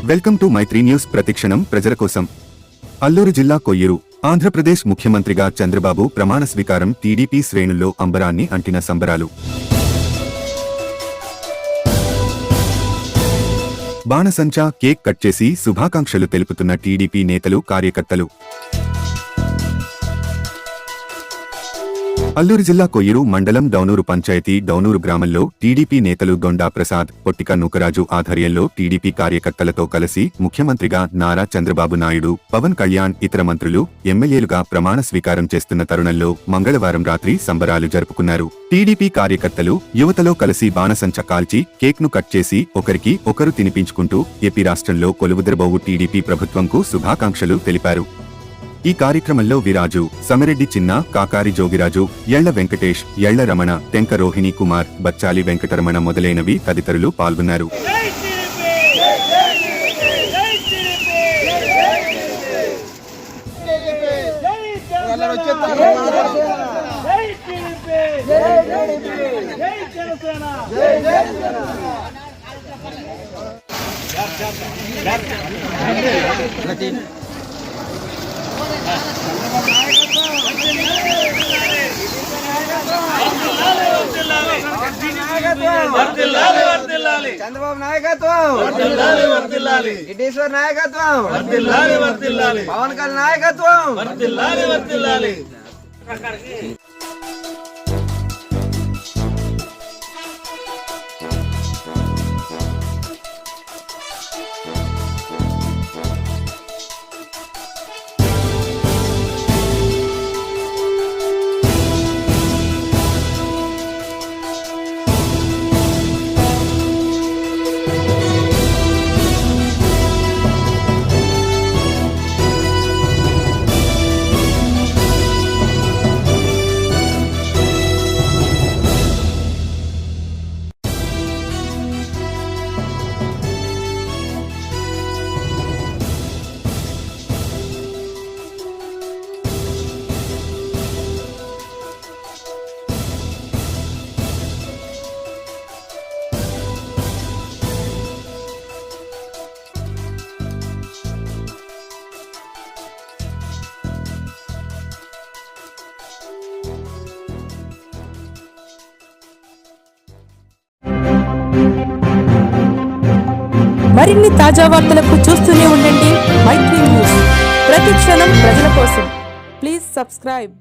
Welcome to Mythri news ప్రతిక్షణం ప్రజల కోసం. అల్లూరు జిల్లా కొయ్యూరు ఆంధ్రప్రదేశ్ ముఖ్యమంత్రిగా చంద్రబాబు ప్రమాణ స్వీకారం. టీడీపీ శ్రేణుల్లో అంబరాన్ని అంటిన సంబరాలు. బాణసంచా, కేక్ కట్ చేసి శుభాకాంక్షలు తెలుపుతున్న టీడీపీ నేతలు, కార్యకర్తలు. అల్లూరు జిల్లా కొయ్యూరు మండలం డౌనూరు పంచాయతీ డౌనూరు గ్రామంలో టీడీపీ నేతలు గొండా ప్రసాద్, పొట్టిక నూకరాజు ఆధ్వర్యంలో టీడీపీ కార్యకర్తలతో కలిసి ముఖ్యమంత్రిగా నారా చంద్రబాబు నాయుడు, పవన్ కళ్యాణ్, ఇతర మంత్రులు, ఎమ్మెల్యేలుగా ప్రమాణ స్వీకారం చేస్తున్న తరుణంలో మంగళవారం రాత్రి సంబరాలు జరుపుకున్నారు. టీడీపీ కార్యకర్తలు యువతలో కలిసి బాణసంచ కాల్చి కేక్ ను కట్ చేసి ఒకరికి ఒకరు తినిపించుకుంటూ ఏపీ రాష్ట్రంలో కొలువుదరబోవు టీడీపీ ప్రభుత్వంకు శుభాకాంక్షలు తెలిపారు. ఈ కార్యక్రమంలో విరాజు, సమిరెడ్డి చిన్న, కాకారి జోగిరాజు, యళ్ల వెంకటేష్, యళ్ల రమణ, తెంక రోహిణి కుమార్, బచ్చాలి వెంకటరమణ మొదలైనవి తదితరులు పాల్గొన్నారు. చంద్రబాబు నాయకత్వం, గిడ్డేశ్వర్ నాయకత్వం, పవన్ కళ్యాణ్ నాయకత్వం. మరిన్ని తాజా వార్తలకు చూస్తూనే ఉండండి మైత్రి న్యూస్. ప్రతిక్షణం ప్రజల కోసం. Please subscribe.